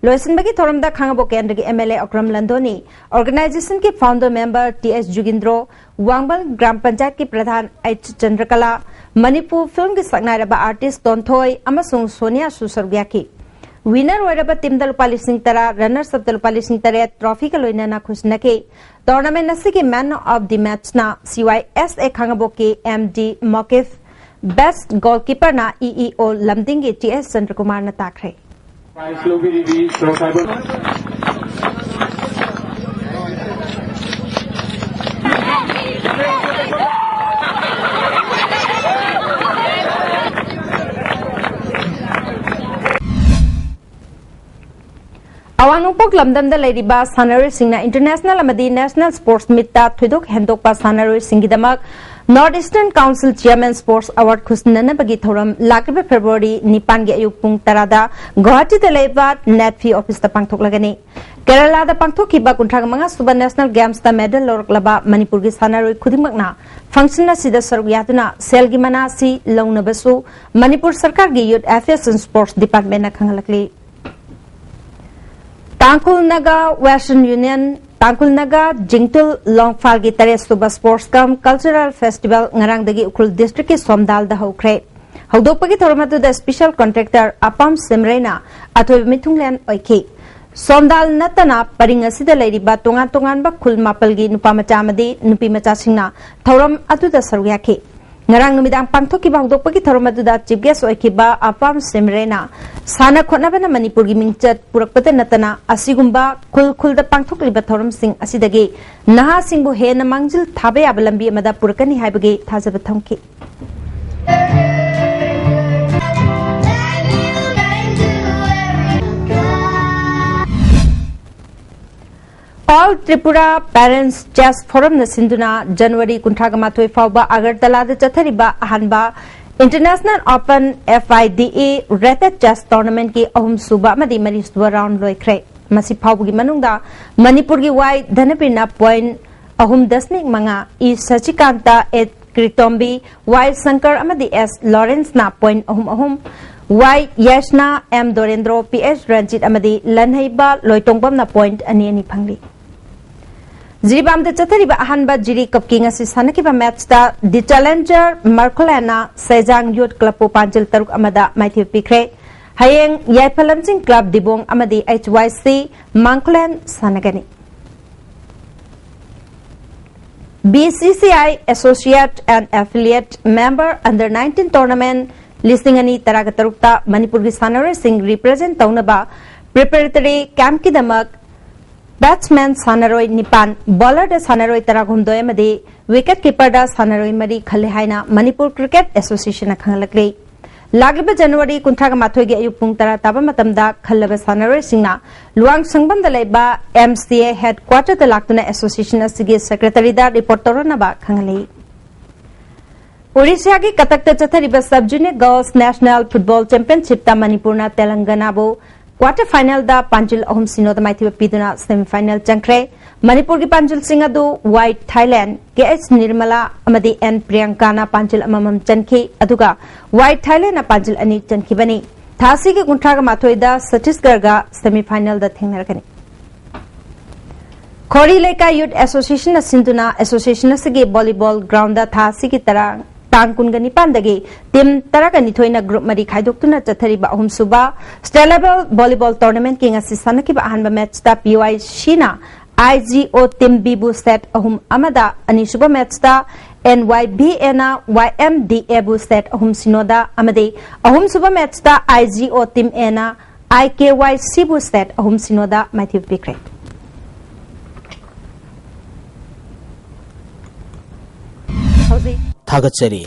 Loisenbagi Thoramda Khangabo Kendra MLA Okram Landoni organization के founder member TS Jugindro Wangbal Gram Panchayat के प्रधान H Chandrakala Manipur film के saknairaba artist Tonthoi amasung Sonia Susargya की winner ओइरबा team the रुपा लिसिंग तरा runners up the रुपा लिसिंग तरे trophy का लोइना खुशना के tournament नसी के man of the match ना CYSA Khangabo के MD Mokif best goalkeeper ना EEO Lamding के TS Chandrakumar ना Thackeray Awanupok Lamdam da Ladiba Sanari Singna International Amadi National Sports Mitta Thuduk Hendokpa Sanari Singidamak Northeastern Council Chairman Sports Award Khusnana Bagi Thoram Lakiba February Nipan ge ayuk pung tarada Guwahati da Leba Netfi Office da Pangthok lagani Kerala da Pangthok kiba kunthag mga Suba National Games da medal lorok laba Manipur gi Sanari khudimagna function na sida sargyatuna selgi manasi launa basu Manipur Sarkar gi Youth Affairs and Sports Department na khangalakli Tangkul Naga Western Union Tangkul Naga Jingtul Longfal gi Tare Suba Sports Cum Cultural Festival ngarang dagi Ukul District ki Somdal da hokre Haudokpagi Thormatu da Special Contractor Apam Simrena Athoy Mithunglen oiki Somdal natana paringasida lairiba tongan tongan ba khul mapal gi nupa macha amadi nupi macha singna thoram atu da sarya ki ngarang numidang pangthoki ba haudokpagi thormatu da chief guest oikiba Apam Simrena Sana khonabana Manipur gi mingchat purakpate natana asigumba khul da pangthokliba thoram sing asidagi naha singbu hena mangjil thabe abalambi amada purakani haibagi thajaba thamki All Tripura Parents Chess Forum na sinduna January kunthagamatoi fauba Agartala da chathariba ahanba International Open FIDA Rated Chess Tournament ki ahum suba amadi mari suba round loikre masi phaugi manungda Manipur gi wai dhanapirna point ahum dasmik manga E Sachikanta et Kritombi Y Sankar amadi S Lawrence na point ahum Y Yashna M Dorendro PH Ranjit amadi Lanhaiba Loitongbam na point ani phangli Jiribam da chathariba ahanba jiri kapki ngasi sanakiba match da the challenger Marcolana Sejang Youth Club po panjil taruk amada maithip pikre hayeng Yaipalamjing Club Dibong amadi HYC Mangkolan sanagani BCCI Associate and Affiliate Member Under 19 Tournament Listing Ani Taraga Tarukta Manipur ki Sanare Singh represent Taunaba Preparatory Camp ki Damak Batsman Sanaroi Nipan Bowler da Sanaroi Taragumdoy Madi Wicket Keeper da Sanaroi Mari Khalihaina Manipur Cricket Association Akhangalakli Lagliba January Kuntraga Mathogi Ayupung Tara Taba Matamda Khalaba Sanaroi Singna Luang Sangbam da Laiba MCA Headquarter da Laktuna Association Asigi Secretary da Report Toronaba Khangali Odisha ki Katak ta Chathariba Sub Junior Girls National Football Championship ta Manipurna Telangana bo Quarter final da Panjul Ahum Sinoda Maithiba Piduna semi final Chankre Manipur ki Panjul Singadu White Thailand KH Nirmala Amadi N Priyankana Panjul Amamam Chanki Aduga White Thailand na Panjul Ani Chanki Bani Thasi ki Kuntraga Mathoida Chhattisgarh ga semi final da Thengnarakani Khori Leka Youth Association na Sinduna Association asigi volleyball ground da Thasi ki tarang Tangkungani Pandagi, Tim Tarakani Toina Group Mari Kaidokuna Chathariba Ahum Suba, State Level Volleyball Tournament King Asisanakiba Hanba Match da PY Shina, IGO Tim Bibu Set Ahum Amada, Anishuba Match da NYBNA YMDA Bu Set Ahum Sinoda Amade, Ahum Suba Match da IGO Tim Ena, IKY Sibu Set Ahum Sinoda Matthew Bikre. Thagatsari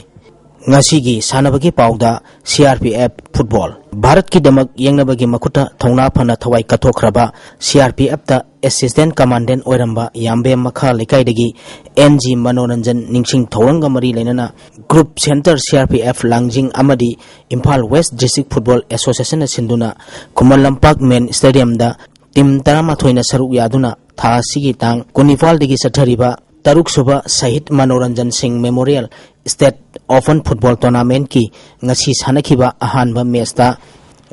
Ngasigi Sanabagi Pauda CRPF Football Bharat ki damak yengnabagi makuta thongna phana thawai kathokraba CRPF ta Assistant Commandant Oiramba Yambe Makha Lekaidagi NG Manoranjan Ningsing Thoranga Mari Lenana Group Center CRPF Langjing Amadi Imphal West District Football Association Sinduna Kumal Lampak Main Stadium da Tim Tarama Thoina Saruk Yaduna Tha Sigi Tang Kunifal Digi Sathariba Taruk Suba Sahit Manoranjan Singh Memorial State Open Football Tournament ki ngasi sanakiba ahanba match ta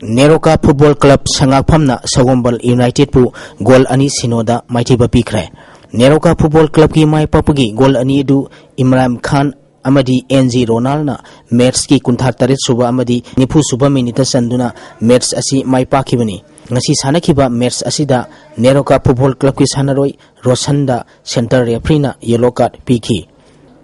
Neroka Football Club Sangakphamna Sagombal United pu goal ani sinoda maithiba pikre Neroka Football Club ki mai papagi goal ani du Imran Khan amadi NG Ronald na match ki kunthar tarit suba amadi nifu suba minute sanduna match asi mai pakibani ngasi sanakiba match asida Neroka Football Club ki sanaroi Rosanda center referee na yellow card piki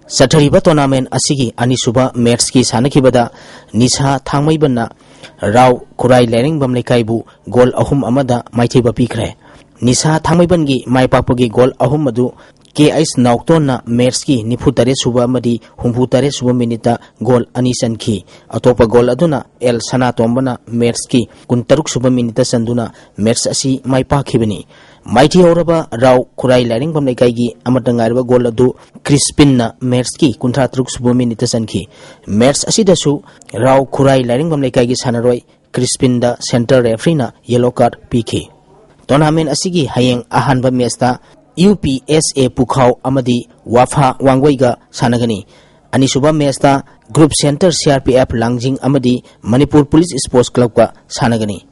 Sathariba tournament asigi anisuba match ki sanakibada Nisha Thangmaibana Rao Kurai Lering Bamlekaibu goal ahum amada maithiba pikre Nisha Thangmaibangi maipapagi goal ahum adu KS Naukton match ki nifutare suba amadi humputare suba minita goal ani sanki atopa goal aduna El Sanatombana match ki kuntaruk suba minita sanduna match asi maipakibani Mighty Oraba Rao Kurai Lering Bamlekaigi Amatangarba goal adu Crispin na match ki kuntra truk suba minita sanki match asidasu Rao Kurai Lering Bamlekaigi sanaroi Crispin da center referee na yellow card PK Tournament asigi hayeng ahanba match ta UPSA Pukhau Amadi Wafa Wangwaiga Sanagani Anisuba Mesta Group Center CRPF Langjing Amadi Manipur Police Sports Club ka Sanagani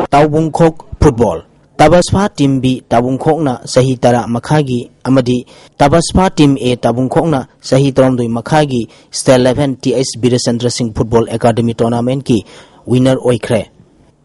Taubungkhok Football Tabaspa Team B Tabungkhok na Sahi Tara Makhagi Amadi Tabaspa Team A Tabungkhok na Sahi Tromdoi Makhagi State 11 TS Birasandra Singh Football Academy Tournament ki winner oikre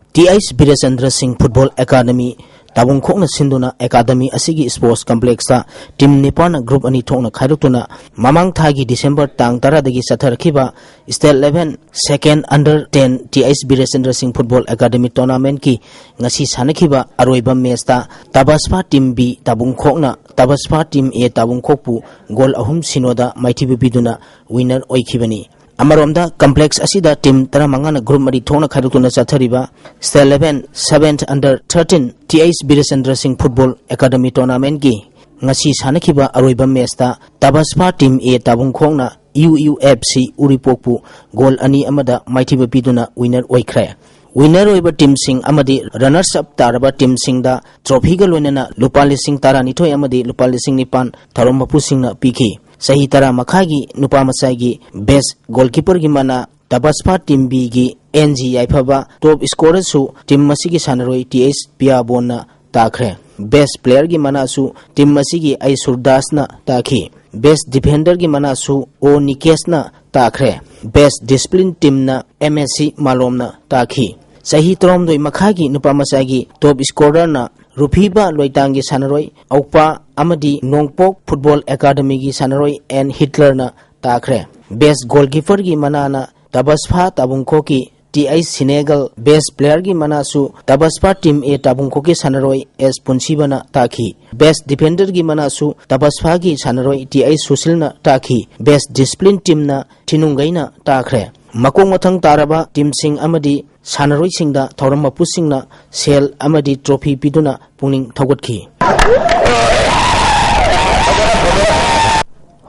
TS Birasandra Singh Football Academy Tabungkhok na Sinduna Academy asigi Sports Complex ta Team Nipan Group ani thokna khairutuna mamang thagi December tang 10 dagi satharkhiba State 11 Second Under 10 TS Birasandra Singh Football Academy Tournament ki ngasi sanakhiba aroiba match ta Tabaspa Team B Tabungkhok na Tabaspa Team A Tabungkhok pu goal ahum sinoda maithibi biduna winner oikhibani Amaromda complex asida team taramangana group mari thona khairutuna chathariba State 11 7th Under 13 TS Birasandra Singh Football Academy Tournament ki ngasi sanakhiba aroiba match ta Tabaspa Team A Tabungkhok na UUFC Uripokpu goal ani amada maithiba biduna winner oikhre winner oiba team sing amadi runners up taraba team sing da trophy ga loinana lupa lising tara nithoi amadi lupa lising nipan tharombapu sing na piki Sahi Tara Makhagi Nupa Masagi Best Goalkeeper gi mana Tabaspa Team B gi NG Yaifaba Top Scorer su Team Masigi Sanaroi TS Pia Bona Takre Best Player gi mana su Team Masigi Ai Surdas na Takhi Best Defender gi mana su O Nikes na Takre Best Discipline Team na MSC Malom na Takhi Sahi Trom doi Makhagi Nupa Masagi Top Scorer na रुफीबा लोइतांगी सानरोई औपा अमदी Nongpok football academy की सानरोई N Hitler ना ताखरे best goalkeeper की मनाना तबस्फा ताबुंको की TI Senegal बेस्ट प्लेयर की मनासु तबस्फा टीम ए ताबुंको की सानरोई एस पुंसीबना ताखी बेस्ट डिफेंडर की मनासु तबस्फा की सानरोई TI सुशील ना ताखी बेस्ट डिसिप्लिन टीम ना थिनुंगैना ताखरे मकोंग मथंग तारबा टीम सिंह अमदी सानरोई सिंगदा थौरम मपु सिंगना सेल अमदी ट्रॉफी पिदुना पुनिंग थौगतखी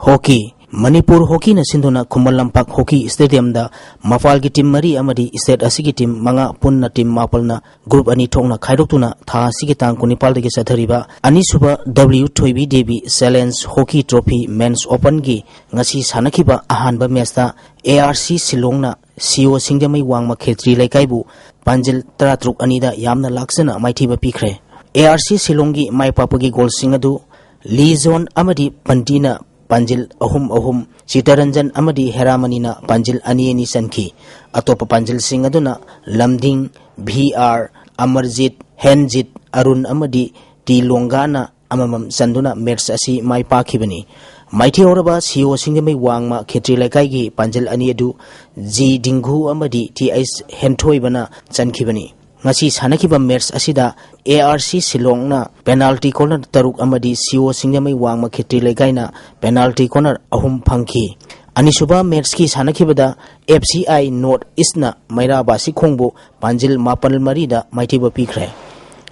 हॉकी मणिपुर हॉकी न सिंधुना खुमल लंपाक हॉकी स्टेडियम दा मफाल की टीम मरी अमदी स्टेट असि की टीम मंगा पुन्ना टीम मापलना ग्रुप अनि थोंगना खाइरोक्तुना था असि की तांग कुनिपाल दगे सथरिबा अनिसुबा W Thoibi Devi challenge hockey trophy men's open की ngasi sanakhiba ahanba match da ARC Silongna CO Singdamai wangma khetri laikaibu panjil 13 anida yamna laksana maithiba pikre ARC Silongi maipapagi goal singadu Lee Zone amadi Pantina Panjil ahum Sitaranjan amadi Heramanina Panjil ani sanki atopa Panjil singaduna Lamding VR Amarjit Henjit Arun amadi Tilongana amamam sanduna match asi mai pakhibani Mighty Oraba CEO Singdamai wangma khetri laikai gi Panjil ani adu G Dinghu amadi TS Hentoibana chankhibani ngasi sanakhiba match asida ARC Silongna penalty corner taruk amadi CO Singdamai wangma khetri laikai na penalty corner ahum phangki anisuba match ki sanakhibada FCI North East na Maira Basi khongbu Panjil mapal mari da Mighty ba pikre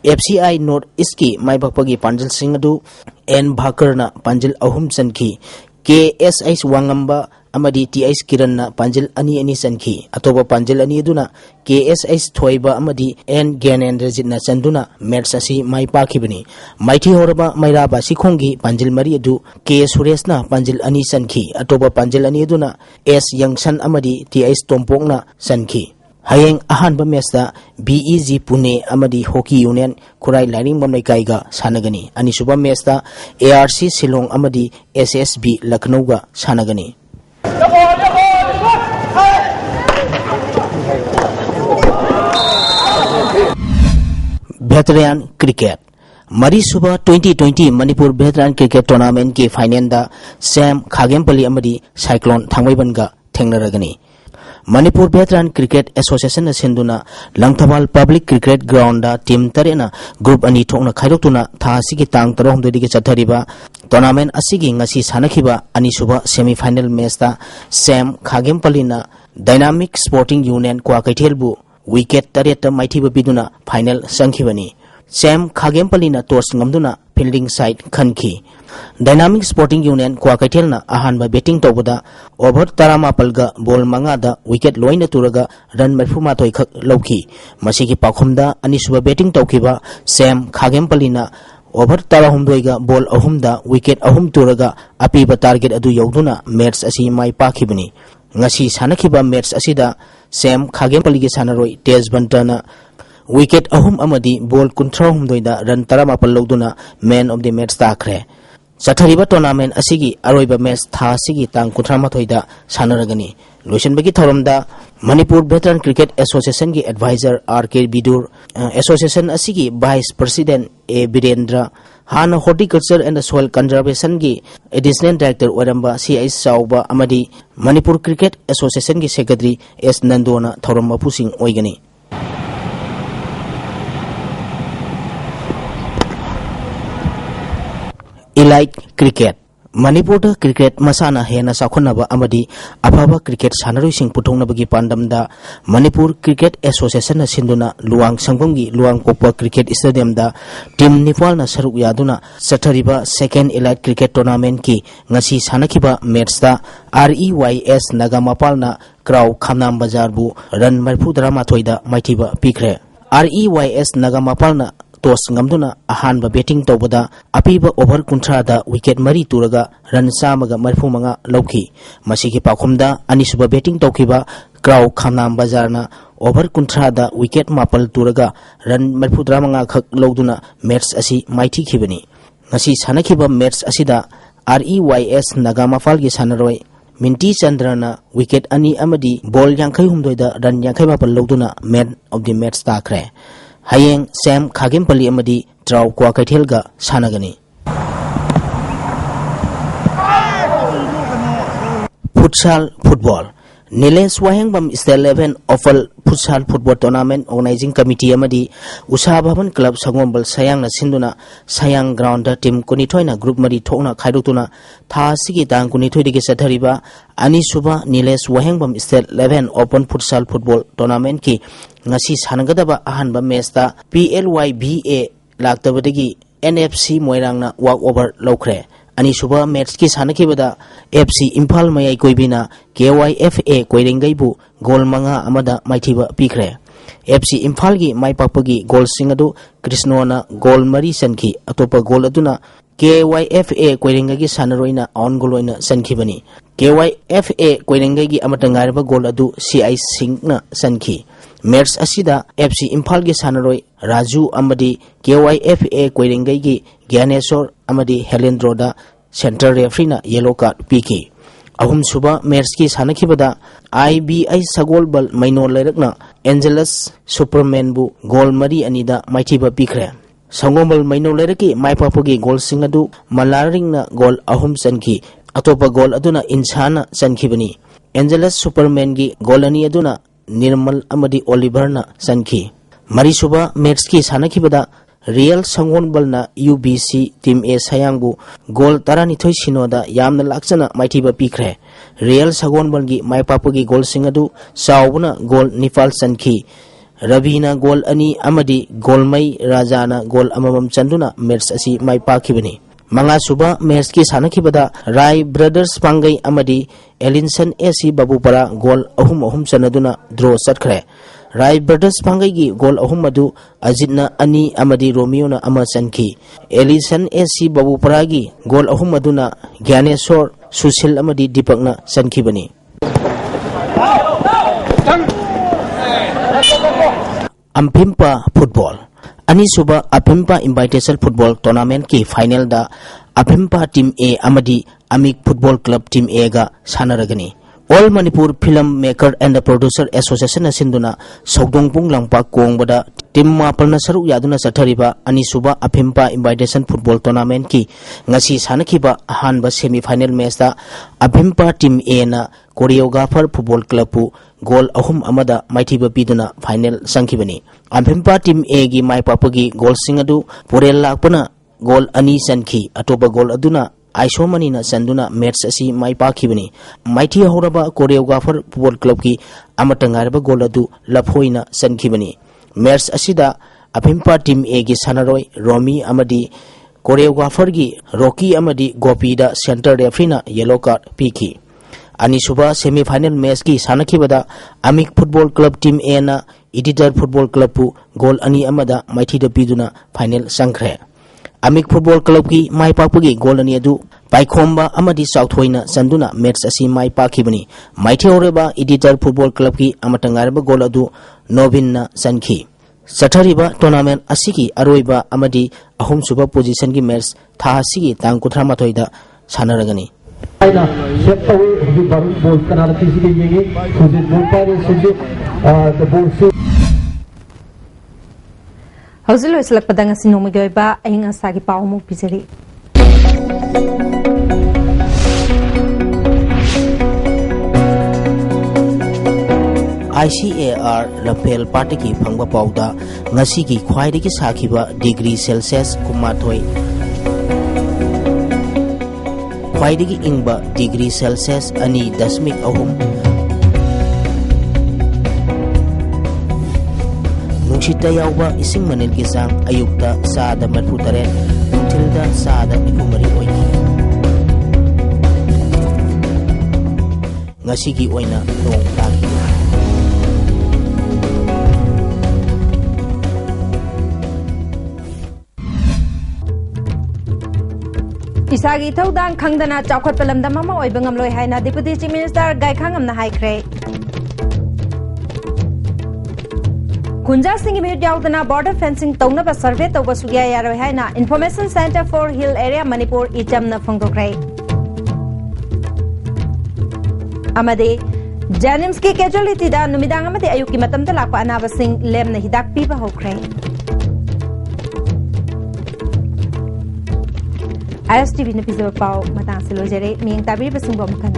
FCI North East ki maibakpagi Panjil singadu N Bhakarna Panjil ahum sanki KSI wangamba amadi TS Kiranna Panjil ani sanki atoba Panjil ani duna KSI thoiba amadi N Gyanendra sanduna match asi mai pakhibani Mighty Horaba Maira Basi khongi Panjil mari adu K Suresna Panjil ani sanki atoba Panjil ani duna S Yangsan amadi TS Tompongna sanki Hayeng ahanba match da BEG Pune amadi Hockey Union Kurai Lining Mamlai Kaiga sanagani anisuba match da ARC Silong amadi SSB Lucknow ga sanagani Veteran Cricket Mari Suba 2020 Manipur Veteran Cricket Tournament ke final da Sam Khagempali amadi Cyclone Thangwaibanga thengnaragani Manipur Veteran Cricket Association senduna Langthabal Public Cricket Ground da team tarena group ani thokna khairoktuna tha asigi tang 3 dige chathariba tournament asigi ngasi sanakhiba ani suba semi final match da Sam Khagempalina Dynamic Sporting Union kwa kaithelbu wicket tareta maithiba biduna final sankhibani Sam Khagempalina toss ngamduna fielding side khanki Dynamic Sporting Union kwa kaithelna ahanba batting tawbada over taramapalga ball manga da wicket loina turaga run marfuma toi khak lawki masigi pakhumda anisuba batting tawkiba Sam Khagempalina over tarahumdoiga ball ahumda wicket ahum turaga apiba target adu yauduna match asi mai pakhibani ngasi sanakhiba match asida Sam Khagempali gi sanaroi Tej Bantana wicket ahum amadi ball kunthra humdoida run taramapal lawduna man of the match takhre Sathariba tournament asigi aroiba match tha asigi tang 38 da sanaragani loisenbagi thoramda Manipur Veteran Cricket Association ki advisor RK Bidur association asigi vice president A Birendra Hana Horticulture and Soil Conservation ki additional director Waramba CI Sauba amadi Manipur Cricket Association ki secretary S Nandona thoramba pusing oigani Elite Cricket Manipur cricket masana hena sakhonaba amadi afaba cricket sanaroi sing puthongnabagi pandamda Manipur Cricket Association na sinduna luang sangbomgi luang popa cricket stadium da team Nepal na saruk yaduna sathariba second Elite Cricket Tournament ki ngasi sanakhiba match da REYS Nagamapal na Kraw Khamnam Bazar bu run marfu drama thoida maithiba pikre REYS Nagamapal na toss ngamduna ahanba batting tawbada apiba over kunthra da wicket mari turaga run samaga marfu manga lawki masigi pakhumda anisuba batting tawkiba Kraw Khamnam Bazar na over kunthra da wicket mapal turaga run marfu dramanga khak lawduna match asi maithi khibani ngasi sanakhiba match asida REYS Nagamapal gi sanaroi Minti Chandrana wicket ani amadi ball yankhai humdoida run yankhai mapal lawduna man of the match takhre Hayeng Sam Khagimpali amadi Trau Kwa Kaithelga sanagani. Futsal Football Niles Wahengbam is the 11 Oval Futsal Football Tournament Organizing Committee amadi Usha Bhavan Club Sangombal Sayang na Sinduna Sayang Ground Team Kunitoina Group Mari Thona Khaidutuna Tha Sigi Tang Kunithoi Digi Sathariba Ani Suba Niles Wahengbam is the 11 Open Futsal Football Tournament ki ngasi sanagadaba ahanba matchta PLYBA laktabadagi NFC Moirangna walk over lokre. Ani suba match ki sanakibada FC Imphal Mayai Koibina KYFA Koirengaibu goal manga amada maithiba pikre. FC Imphal gi maipapagi goal singadu Krishnona goal mari sanki atopa goal aduna KYFA Koirengagi sanaroina on goal oina sankibani. KYFA Koirengagi amatangarba goal adu CI Singna sanki. Match asida FC Imphal gi sanaroi Raju amadi KYFA Koirengai gi Gyanesor amadi Helendroda center referee na yellow card piki. Ahum suba match ki sanakibada IBI Sagolbal Maino Lerakna Angelus Superman bu goal mari anida maithiba pikre. Sangombal Maino Leraki maipapagi goal singadu Malaring na goal ahum sanki atopa goal aduna insana sankibani. Angelus Superman gi goal ani aduna Nirmal amadi Oliver na sanki. Marisuba match ki sanakibada Real Sangonbal na UBC Team A Sayangbu goal taranithoi sinoda yamna laksana maithiba pikre. Real Sangonbal gi maipapagi goal singadu saubuna goal nifal sanki. Rabina goal ani amadi golmai Rajana goal amamam chanduna match asi maipakibani. Manga suba match ki sanakibada Rai Brothers Pangai amadi Elinson AC Babupara goal ahum sanaduna draw satkre. Rai Brothers Pangai gi goal ahum madu Ajitna ani amadi Romeo na ama sanki. Elinson AC Babupara gi goal ahum maduna Gyanesor Susil amadi Dipak na sankibani. Ampimpa Football Ani suba Ampimpa Invitational Football Tournament ki final da Ampimpa Team A amadi Amik Football Club Team A ga sanaragani. All Manipur Film Maker and the Producer Association asinduna Sogdongpung Langpak Kongbada Team Mapal na saruk yaduna sathariba Ani suba Ampimpa Invitational Football Tournament ki ngasi sanakiba ahanba semi final match da Ampimpa Team A na Choreographer Football Club pu goal ahum amada maithiba piduna final sankibani. Ampimpa Team A gi maipapagi goal singadu Purel lakpana goal ani sanki atopa goal aduna Aisomani na sanduna match asi maipakibani. Maithi horaba Choreographer Football Club ki amatangarba goal adu laphoina sankibani. Match asida Ampimpa Team A gi sanaroi Romi amadi Choreographer gi Rocky amadi Gopi da center referee na yellow card piki. Ani suba semi final match ki sanakibada Amik Football Club Team A na Editor Football Club pu goal ani amada maithi da piduna final sankre. Amik Football Club ki maipakpagi goal ani adu Paikhomba amadi Southoina sanduna match asi maipakibani. Maithi horeba Editor Football Club ki amatangarba goal adu Novin na sanki. Sathariba tournament asiki aroiba amadi ahum suba position ki match tha asigi tang 13 da sanaragani. Aina set away the ball kanala tisigi yengi sujit ball pare sujit the ball Hausulo islak padang sinong migoiba ayang asagi pa umong pizari. ICAR Rapel Party ki phangba pauda ngasi ki khwaidagi sakhiba degree Celsius kumathoi khwaidagi ingba degree Celsius ani dasmik ahum nungshita yauba ising manil ki sang ayukta saada marputaren nungtilda saada nikumari oiki ngasi ki oina nong taki. Isagi Todang Kangdana Chakot Palam the Mama Oibangam Haina Deputy Chief Minister Gai Kangam the High Cray. Kunja Singh Yaudana Border Fencing Tonaba Survey over Suya Haina Information Center for Hill Area Manipur Ichamna Fungo Cray. Amade Janimski casualty da Numidang Amade Ayuki Matam the Lapa Anava Singh Lem Hidak Pipa Ho Cray. ISTV na pizo pau matang silo jere ming tabiri basungbo makan